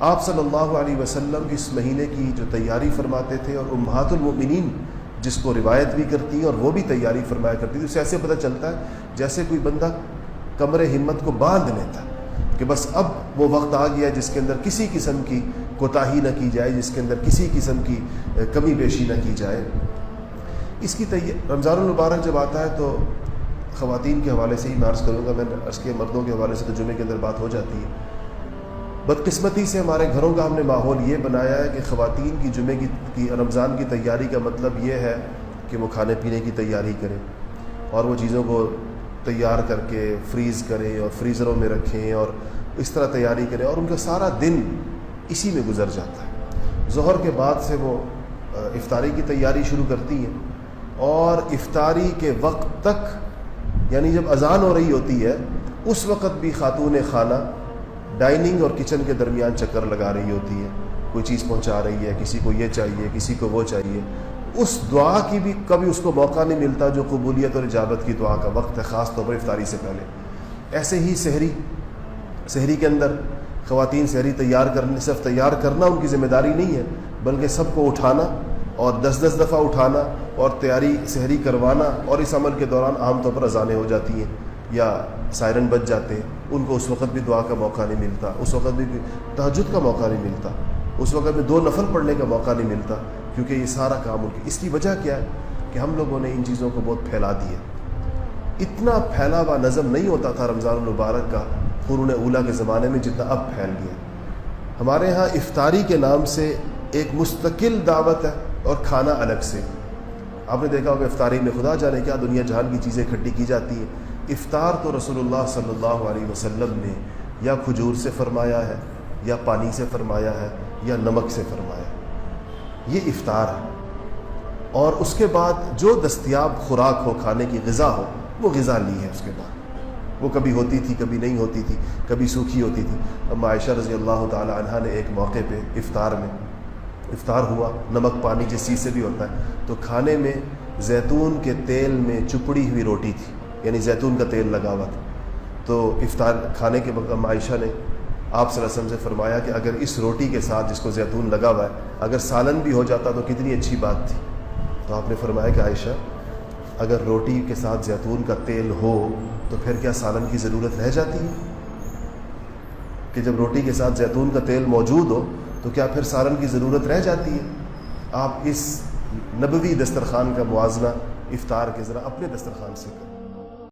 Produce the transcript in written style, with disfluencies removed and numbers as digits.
آپ صلی اللہ علیہ وسلم اس مہینے کی جو تیاری فرماتے تھے، اور امہات المؤمنین جس کو روایت بھی کرتی ہیں اور وہ بھی تیاری فرمایا کرتی تھی، اس سے ایسے پتہ چلتا ہے جیسے کوئی بندہ کمر ہمت کو باندھ لیتا ہے کہ بس اب وہ وقت آ گیا جس کے اندر کسی قسم کی کوتاہی نہ کی جائے، جس کے اندر کسی قسم کی کمی بیشی نہ کی جائے۔ اس کی رمضان المبارک جب آتا ہے تو خواتین کے حوالے سے ہی میں عرض کروں گا، میں نے عرض کیا مردوں کے حوالے سے تو جمعے کے اندر بات ہو جاتی ہے۔ بدقسمتی سے ہمارے گھروں کا ہم نے ماحول یہ بنایا ہے کہ خواتین کی جمعے کی رمضان کی تیاری کا مطلب یہ ہے کہ وہ کھانے پینے کی تیاری کریں اور وہ چیزوں کو تیار کر کے فریز کریں اور فریزروں میں رکھیں اور اس طرح تیاری کریں، اور ان کا سارا دن اسی میں گزر جاتا ہے۔ ظہر کے بعد سے وہ افطاری کی تیاری شروع کرتی ہیں، اور افطاری کے وقت تک یعنی جب اذان ہو رہی ہوتی ہے اس وقت بھی خاتون خانہ ڈائننگ اور کچن کے درمیان چکر لگا رہی ہوتی ہے، کوئی چیز پہنچا رہی ہے، کسی کو یہ چاہیے، کسی کو وہ چاہیے۔ اس دعا کی بھی کبھی اس کو موقع نہیں ملتا جو قبولیت اور اجابت کی دعا کا وقت ہے، خاص طور پر افطاری سے پہلے۔ ایسے ہی سحری کے اندر خواتین سحری تیار کرنے، صرف تیار کرنا ان کی ذمہ داری نہیں ہے، بلکہ سب کو اٹھانا اور 10 دفعہ اٹھانا اور تیاری سحری کروانا، اور اس عمل کے دوران عام طور پر اذانیں ہو جاتی ہیں یا سائرن بج جاتے ہیں، ان کو اس وقت بھی دعا کا موقع نہیں ملتا، اس وقت بھی تہجد کا موقع نہیں ملتا، اس وقت میں 2 نفل پڑھنے کا موقع نہیں ملتا، کیونکہ یہ سارا کام ان کی۔ اس کی وجہ کیا ہے کہ ہم لوگوں نے ان چیزوں کو بہت پھیلا دیا۔ اتنا پھیلا ہوا نظم نہیں ہوتا تھا رمضان المبارک کا قرون اولیٰ کے زمانے میں جتنا اب پھیل گیا۔ ہمارے ہاں افطاری کے نام سے ایک مستقل دعوت ہے اور کھانا الگ سے۔ آپ نے دیکھا ہوگا افطاری میں خدا جانے کیا دنیا جہان کی چیزیں اکٹھی کی جاتی ہیں۔ افطار تو رسول اللہ صلی اللہ علیہ وسلم نے یا کھجور سے فرمایا ہے، یا پانی سے فرمایا ہے، یا نمک سے فرمایا ہے، یہ افطار ہے۔ اور اس کے بعد جو دستیاب خوراک ہو، کھانے کی غذا ہو، وہ غذا لی ہے۔ اس کے بعد وہ کبھی ہوتی تھی، کبھی نہیں ہوتی تھی، کبھی سوکھی ہوتی تھی۔ اما عائشہ رضی اللہ تعالی عنہا نے ایک موقع پہ افطار ہوا، نمک پانی جس چیز سے بھی ہوتا ہے، تو کھانے میں زیتون کے تیل میں چپڑی ہوئی روٹی تھی، یعنی زیتون کا تیل لگا ہوا تھا۔ تو افطار کھانے کے وقت اما عائشہ نے آپ صلی اللہ علیہ وسلم سے فرمایا کہ اگر اس روٹی کے ساتھ جس کو زیتون لگا ہوا ہے اگر سالن بھی ہو جاتا تو کتنی اچھی بات تھی۔ تو آپ نے فرمایا کہ عائشہ اگر روٹی کے ساتھ زیتون کا تیل ہو تو پھر کیا سالن کی ضرورت رہ جاتی ہے؟ کہ جب روٹی کے ساتھ زیتون کا تیل موجود ہو تو کیا پھر سالن کی ضرورت رہ جاتی ہے؟ آپ اس نبوی دسترخوان کا موازنہ افطار کے ذرا اپنے دسترخوان سے کریں۔